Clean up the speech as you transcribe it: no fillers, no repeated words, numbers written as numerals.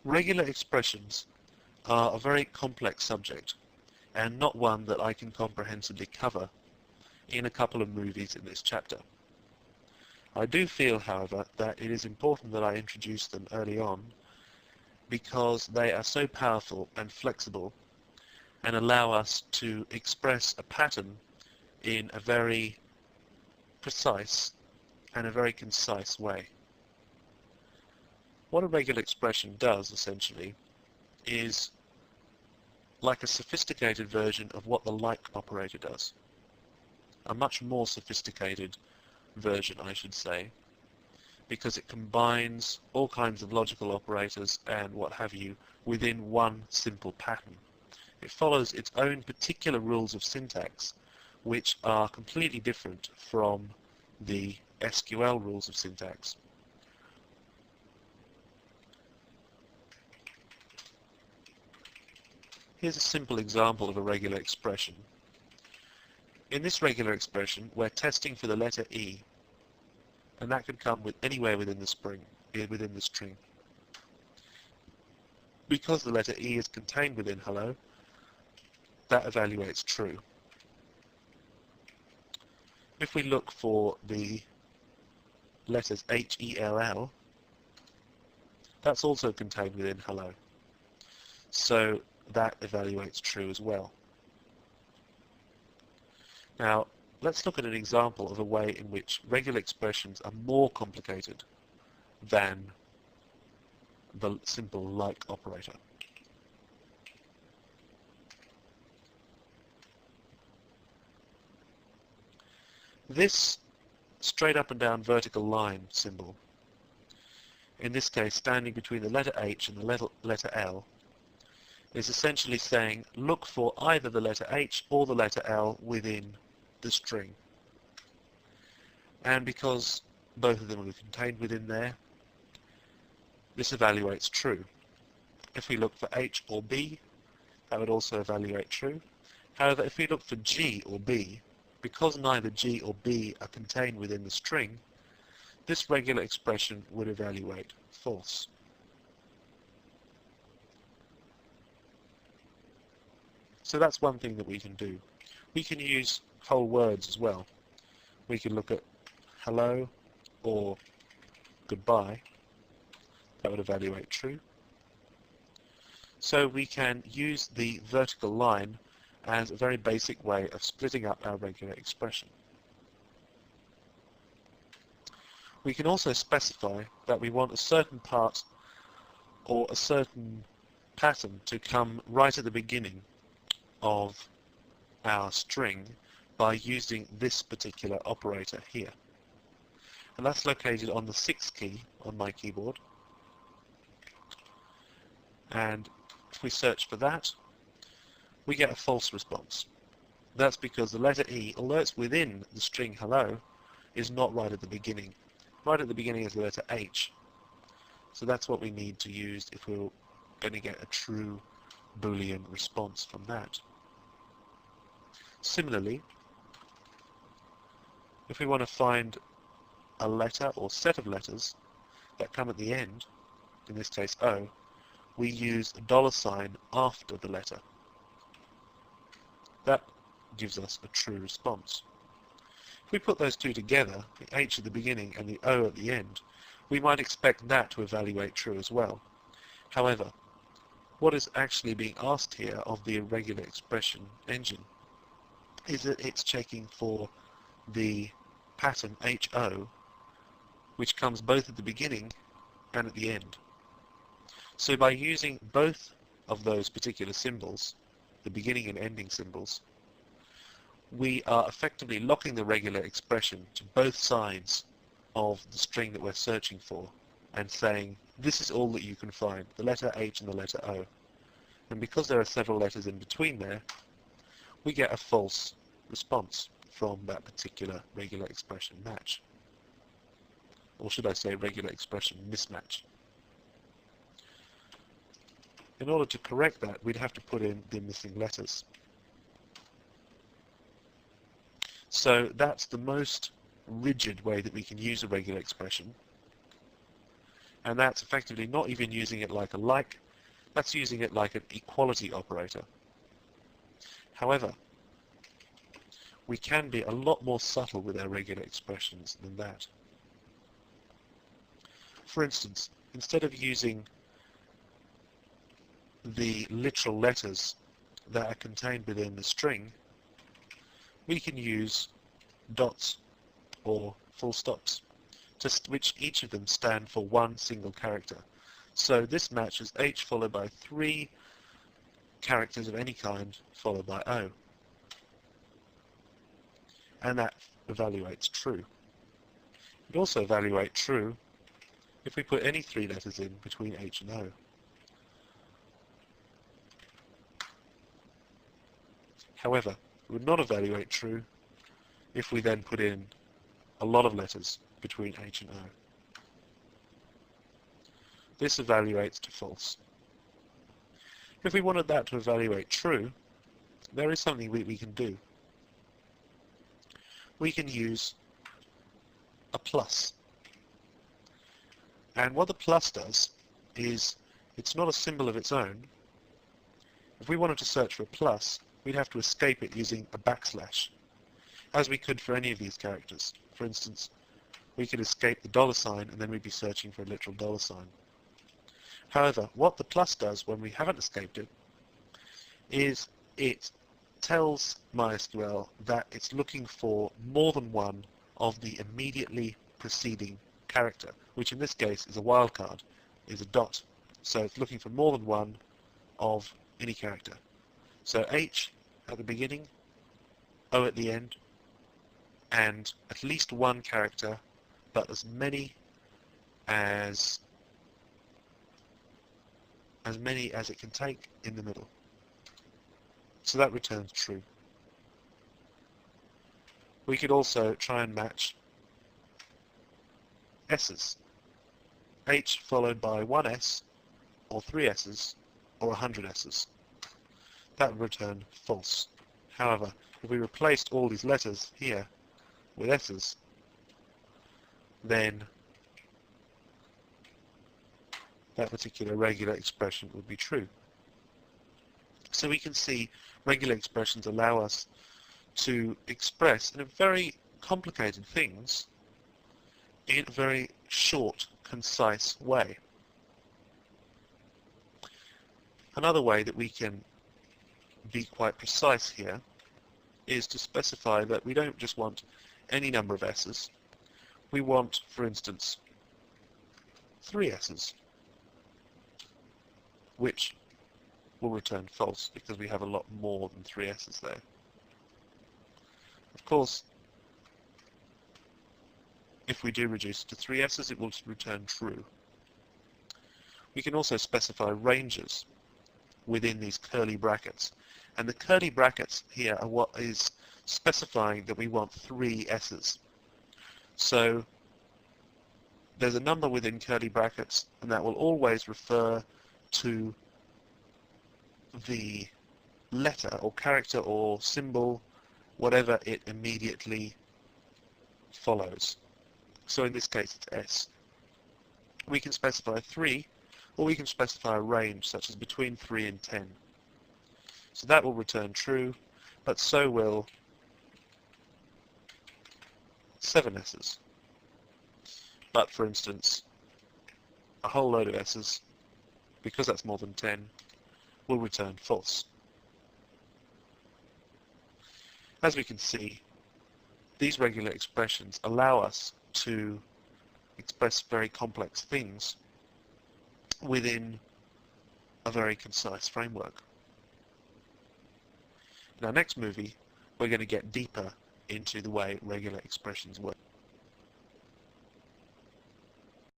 Regular expressions are a very complex subject and not one that I can comprehensively cover in a couple of movies in this chapter. I do feel, however, that it is important that I introduce them early on because they are so powerful and flexible and allow us to express a pattern in a very precise and a very concise way. What a regular expression does, essentially, is like a sophisticated version of what the like operator does. A much more sophisticated version, I should say, because it combines all kinds of logical operators and what have you within one simple pattern. It follows its own particular rules of syntax, which are completely different from the SQL rules of syntax. Here's a simple example of a regular expression. In this regular expression, we're testing for the letter E, and that could come with anywhere within the string. Because the letter E is contained within hello, that evaluates true. If we look for the letters H-E-L-L, that's also contained within hello. So that evaluates true as well. Now, let's look at an example of a way in which regular expressions are more complicated than the simple like operator. This straight up and down vertical line symbol, in this case standing between the letter H and the letter L, is essentially saying look for either the letter H or the letter L within the string. And because both of them are contained within there, this evaluates true. If we look for H or B, that would also evaluate true. However, if we look for G or B, because neither G or B are contained within the string, this regular expression would evaluate false. So that's one thing that we can do. We can use whole words as well. We can look at hello or goodbye. That would evaluate true. So we can use the vertical line as a very basic way of splitting up our regular expression. We can also specify that we want a certain part or a certain pattern to come right at the beginning of our string by using this particular operator here. And that's located on the 6th key on my keyboard. And if we search for that, we get a false response. That's because the letter E, although it's within the string hello, is not right at the beginning. Right at the beginning is the letter H. So that's what we need to use if we're going to get a true Boolean response from that. Similarly, if we want to find a letter or set of letters that come at the end, in this case O, we use a $ after the letter. That gives us a true response. If we put those two together, the H at the beginning and the O at the end, we might expect that to evaluate true as well. However, what is actually being asked here of the irregular expression engine is that it's checking for the pattern HO, which comes both at the beginning and at the end. So by using both of those particular symbols, the beginning and ending symbols, we are effectively locking the regular expression to both sides of the string that we're searching for and saying this is all that you can find, the letter H and the letter O. And because there are several letters in between there, we get a false response from that particular regular expression match. Or should I say regular expression mismatch. In order to correct that, we'd have to put in the missing letters. So that's the most rigid way that we can use a regular expression. And that's effectively not even using it like a like, that's using it like an equality operator. However, we can be a lot more subtle with our regular expressions than that. For instance, instead of using the literal letters that are contained within the string, we can use dots or full stops, which each of them stand for one single character. So this matches H followed by 3 characters of any kind followed by O. And that evaluates true. It would also evaluate true if we put any 3 letters in between H and O. However, it would not evaluate true if we then put in a lot of letters between H and O. This evaluates to false. If we wanted that to evaluate true, there is something we can do. We can use a plus. And what the plus does is, it's not a symbol of its own. If we wanted to search for a plus, we'd have to escape it using a backslash, as we could for any of these characters. For instance, we could escape the $sign and then we'd be searching for a literal $sign. However, what the plus does when we haven't escaped it is it tells MySQL that it's looking for more than one of the immediately preceding character, which in this case is a wildcard, is a dot. So it's looking for more than one of any character. So H at the beginning, O at the end, and at least one character, but as many as it can take in the middle. So that returns true. We could also try and match S's. H followed by 1 S, or 3 S's, or 100 S's. That would return false. However, if we replaced all these letters here with S's, then that particular regular expression would be true. So we can see regular expressions allow us to express in a very complicated things in a very short, concise way. Another way that we can be quite precise here is to specify that we don't just want any number of S's. We want, for instance, 3 S's, which will return false because we have a lot more than 3 S's there. Of course, if we do reduce it to 3 S's, it will return true. We can also specify ranges within these curly brackets. And the curly brackets here are what is specifying that we want 3 S's. So there's a number within curly brackets, and that will always refer to the letter or character or symbol, whatever it immediately follows. So in this case it's S. We can specify 3, or we can specify a range such as between 3 and 10. So that will return true, but so will 7 S's. But for instance, a whole load of S's, because that's more than 10, will return false. As we can see, these regular expressions allow us to express very complex things within a very concise framework. In our next movie, we're going to get deeper into the way regular expressions work.